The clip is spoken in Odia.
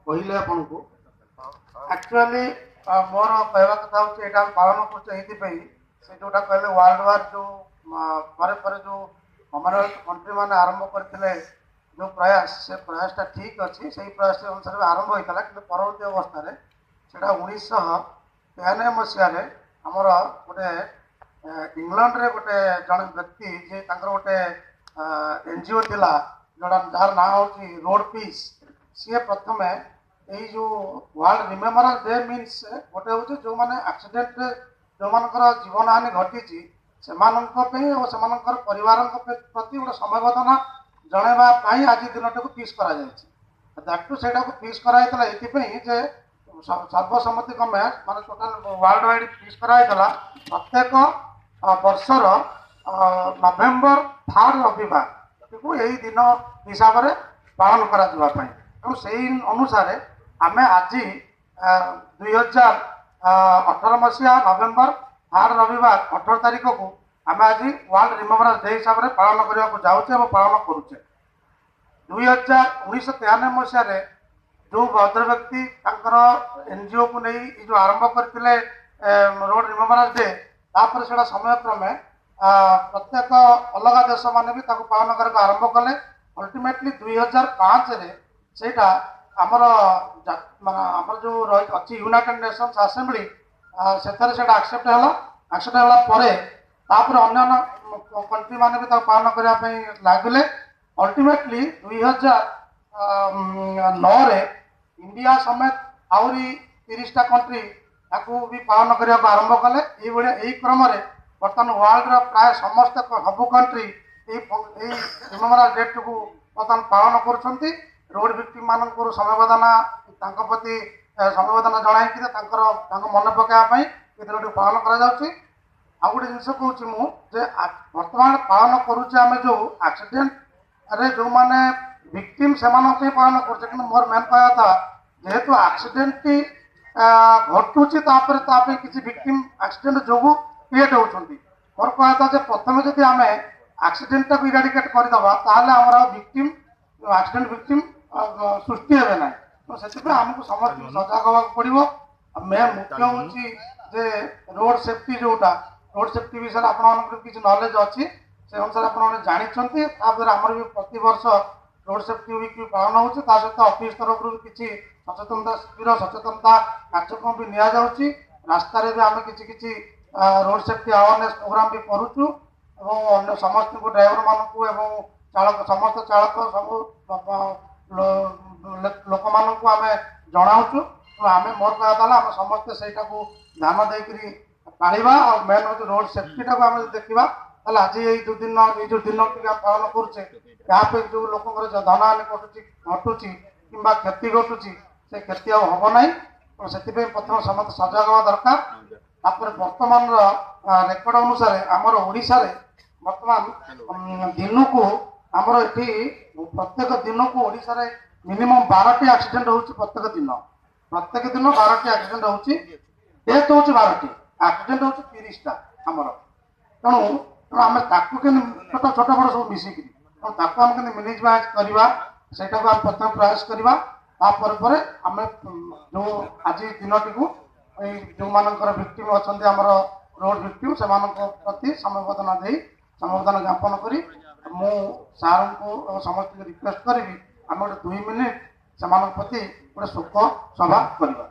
କହିଲେ ଆପଣଙ୍କୁ ଆକ୍ଚୁଆଲି ମୋର କହିବା କଥା ହେଉଛି ଏଇଟା ଆମେ ପାଳନ କରୁଛୁ ଏଇଥିପାଇଁ ସେ ଯେଉଁଟା କହିଲେ ୱାର୍ଲଡ ୱାର୍ ଯେଉଁ ପରେ ପରେ ଯେଉଁ କମନୱେଲ୍ଥ କଣ୍ଟ୍ରି ମାନେ ଆରମ୍ଭ କରିଥିଲେ ଯେଉଁ ପ୍ରୟାସ ସେ ପ୍ରୟାସଟା ଠିକ୍ ଅଛି ସେଇ ପ୍ରୟାସ ଅନୁସାରେ ଆରମ୍ଭ ହୋଇଥିଲା କିନ୍ତୁ ପରବର୍ତ୍ତୀ ଅବସ୍ଥାରେ ସେଇଟା 1993 ମସିହାରେ ଆମର ଗୋଟେ ଇଂଲଣ୍ଡରେ ଗୋଟେ ଜଣେ ବ୍ୟକ୍ତି ଯେ ତାଙ୍କର ଗୋଟେ NGO ଥିଲା ଯେଉଁଟା ଯାହାର ନାଁ ହେଉଛି ରୋଡ୍ ପିସ୍ ସିଏ ପ୍ରଥମେ ଏଇ ଯେଉଁ ୱାର୍ଲଡ ରିମେମ୍ବରାନ୍ସ ଡେ ମିନ୍ସ ଗୋଟେ ହେଉଛି ଯେଉଁମାନେ ଆକ୍ସିଡେଣ୍ଟରେ ଯେଉଁମାନଙ୍କର ଜୀବନହାନି ଘଟିଛି ସେମାନଙ୍କ ପାଇଁ ଓ ସେମାନଙ୍କର ପରିବାରଙ୍କ ପ୍ରତି ଗୋଟେ ସମବେଦନା ଜଣାଇବା ପାଇଁ ଆଜି ଦିନଟାକୁ ଫିକ୍ସ କରାଯାଇଛି। ଦ୍ୟାଟୁ ସେଇଟାକୁ ଫିକ୍ସ କରାଯାଇଥିଲା ଏଇଥିପାଇଁ ଯେ ସର୍ବସମ୍ମତି କ୍ରମେ ମାନେ ଟୋଟାଲ ୱାର୍ଲଡ ୱାଇଡ୍ ଫିକ୍ସ କରାଯାଇଥିଲା ପ୍ରତ୍ୟେକ ବର୍ଷର ନଭେମ୍ବର 3 ରବିବାରକୁ ଏହି ଦିନ ହିସାବରେ ପାଳନ କରାଯିବା ପାଇଁ। ତେଣୁ ସେଇ ଅନୁସାରେ ଆମେ ଆଜି 2018 ମସିହା ନଭେମ୍ବର 3 ରବିବାର 18 ତାରିଖକୁ ଆମେ ଆଜି ୱାର୍ଲଡ ରିମେମ୍ବରାନ୍ସ ଡେ ହିସାବରେ ପାଳନ କରିବାକୁ ଯାଉଛେ ଏବଂ ପାଳନ କରୁଛେ। 1993 ମସିହାରେ ଯେଉଁ ଭଦ୍ର ବ୍ୟକ୍ତି ତାଙ୍କର NGOକୁ ନେଇ ଏ ଯେଉଁ ଆରମ୍ଭ କରିଥିଲେ ରୋଡ୍ ରିମେମ୍ବରାନ୍ସ ଡେ ତାପରେ ସେଇଟା ସମୟକ୍ରମେ ପ୍ରତ୍ୟେକ ଅଲଗା ଦେଶମାନେ ବି ତାକୁ ପାଳନ କରିବାକୁ ଆରମ୍ଭ କଲେ। ଅଲ୍ଟିମେଟଲି 2005ରେ ସେଇଟା ଆମର ଆମର ଯେଉଁ ଅଛି ୟୁନାଇଟେଡ୍ ନେସନ୍ସ ଆସେମ୍ବଲି ସେଥିରେ ସେଇଟା ଆକ୍ସେପ୍ଟ ହେଲା ପରେ ତାପରେ ଅନ୍ୟାନ୍ୟ କଣ୍ଟ୍ରି ମାନେ ବି ତାକୁ ପାଳନ କରିବା ପାଇଁ ଲାଗିଲେ। ଅଲ୍ଟିମେଟଲି 2009ରେ ଇଣ୍ଡିଆ ସಮೇତ ଆହୁରି 30ଟା କଣ୍ଟ୍ରି ତାକୁ ବି ପାଳନ କରିବାକୁ ଆରମ୍ଭ କଲେ। ଏଇଭଳିଆ ଏହି କ୍ରମରେ ବର୍ତ୍ତମାନ ୱାର୍ଲଡର ପ୍ରାୟ ସମସ୍ତ ସବୁ କଣ୍ଟ୍ରି ଏଇ ରିମେମ୍ବରାନ୍ସ ଡେଟ୍କୁ ବର୍ତ୍ତମାନ ପାଳନ କରୁଛନ୍ତି। ରୋଡ୍ ଭିକ୍ଟିମ୍ ମାନଙ୍କର ସମବେଦନା ତାଙ୍କ ପ୍ରତି ସମବେଦନା ଜଣାଇକି ତାଙ୍କ ମନେ ପକାଇବା ପାଇଁ ଏ ଦିନଟିକୁ ପାଳନ କରାଯାଉଛି। ଆଉ ଗୋଟେ ଜିନିଷ କହୁଛି ମୁଁ ଯେ ବର୍ତ୍ତମାନ ପାଳନ କରୁଛେ ଆମେ ଯେଉଁ ଆକ୍ସିଡେଣ୍ଟରେ ଯେଉଁମାନେ ଭିକ୍ଟିମ୍ ସେମାନଙ୍କ ପାଇଁ ପାଳନ କରୁଛେ କିନ୍ତୁ ମୋର ମେନ୍ କହିବା କଥା ଯେହେତୁ ଆକ୍ସିଡେଣ୍ଟଟି ଘଟୁଛି ତାପରେ ତା ପାଇଁ କିଛି ଭିକ୍ଟିମ୍ ଆକ୍ସିଡେଣ୍ଟ ଯୋଗୁଁ କ୍ରିଏଟ୍ ହେଉଛନ୍ତି। ମୋର କହିବା କଥା ଯେ ପ୍ରଥମେ ଯଦି ଆମେ ଆକ୍ସିଡେଣ୍ଟଟାକୁ ଇରାଡିକେଟ୍ କରିଦେବା ତାହେଲେ ଆମର ଭିକ୍ଟିମ୍ ଆକ୍ସିଡେଣ୍ଟ ଭିକ୍ଟିମ୍ ସୃଷ୍ଟି ହେବେ ନାହିଁ। ତ ସେଥିପାଇଁ ଆମକୁ ସମସ୍ତଙ୍କୁ ସଜାଗ ହେବାକୁ ପଡ଼ିବ। ମେନ୍ ମୁଖ୍ୟ ହେଉଛି ଯେ ରୋଡ୍ ସେଫ୍ଟି ଯେଉଁଟା ରୋଡ୍ ସେଫ୍ଟି ବିଷୟରେ ଆପଣମାନଙ୍କର କିଛି ନଲେଜ ଅଛି ସେ ଅନୁସାରେ ଆପଣମାନେ ଜାଣିଛନ୍ତି। ତାପରେ ଆମର ବି ପ୍ରତିବର୍ଷ ରୋଡ୍ ସେଫ୍ଟି ୱିକ୍ ବି ପାଳନ ହେଉଛି। ତା ସହିତ ଅଫିସ୍ ତରଫରୁ ବି କିଛି ସଚେତନତା ଶିବିର ସଚେତନତା କାର୍ଯ୍ୟକ୍ରମ ବି ନିଆଯାଉଛି। ରାସ୍ତାରେ ବି ଆମେ କିଛି ରୋଡ୍ ସେଫ୍ଟି ଆୱାରନେସ୍ ପ୍ରୋଗ୍ରାମ ବି କରୁଛୁ ଏବଂ ଅନ୍ୟ ସମସ୍ତଙ୍କୁ ଡ୍ରାଇଭର ମାନଙ୍କୁ ଏବଂ ସମସ୍ତ ଚାଳକ ସବୁ ଲୋକମାନଙ୍କୁ ଆମେ ଜଣାଉଛୁ। ଆମେ ମୋର କହିବା ହେଲା ଆମେ ସମସ୍ତେ ସେଇଟାକୁ ଧ୍ୟାନ ଦେଇକରି ପାଳିବା। ଆଉ ମେନ୍ ହେଉଛି ରୋଡ୍ ସେଫ୍ଟିଟାକୁ ଆମେ ଯଦି ଦେଖିବା ତାହେଲେ ଆଜି ଏଇ ଯେଉଁ ଦିନଟି ଆମେ ପାଳନ କରୁଛେ ତା ପାଇଁ ଯେଉଁ ଲୋକଙ୍କର ଧନହାନି ଘଟୁଛି କିମ୍ବା କ୍ଷତି ଘଟୁଛି ସେ କ୍ଷତି ଆଉ ହେବ ନାହିଁ। ସେଥିପାଇଁ ପ୍ରଥମେ ସମସ୍ତେ ସଜାଗ ହେବା ଦରକାର। ତାପରେ ବର୍ତ୍ତମାନର ରେକର୍ଡ ଅନୁସାରେ ଆମର ଓଡ଼ିଶାରେ ବର୍ତ୍ତମାନ ଦିନକୁ ଆମର ଏଠି ପ୍ରତ୍ୟେକ ଦିନକୁ ଓଡ଼ିଶାରେ ମିନିମମ୍ 12ଟି ଆକ୍ସିଡେଣ୍ଟ ହେଉଛି। ପ୍ରତ୍ୟେକ ଦିନ 12ଟି ଆକ୍ସିଡେଣ୍ଟ ହେଉଛି। ଡେଥ୍ ହେଉଛି 12ଟି, ଆକ୍ସିଡେଣ୍ଟ ହେଉଛି 30ଟା ଆମର। ତେଣୁ ଆମେ ତାକୁ କେମିତି ଛୋଟ ବଡ଼ ସବୁ ମିଶିକିରି ତାକୁ ଆମେ କେମିତି ମ୍ୟାନେଜମେଣ୍ଟ କରିବା ସେଇଟାକୁ ଆମେ ପ୍ରଥମେ ପ୍ରୟାସ କରିବା। ତାପରେ ଆମେ ଯେଉଁ ଆଜି ଦିନଟିକୁ ଏଇ ଯେଉଁମାନଙ୍କର ଭିକ୍ଟିମ୍ ଅଛନ୍ତି ଆମର ରୋଡ୍ ଭିକ୍ଟିମ୍ ସେମାନଙ୍କ ପ୍ରତି ସମବେଦନା ସମବେଦନା ଜ୍ଞାପନ କରି ମୁଁ ସାର୍ଙ୍କୁ ସମସ୍ତଙ୍କୁ ରିକ୍ୱେଷ୍ଟ କରିବି ଆମେ ଗୋଟେ 2 ମିନିଟ୍ ସେମାନଙ୍କ ପ୍ରତି ଗୋଟେ ଶୋକ ସଭା କରିବା।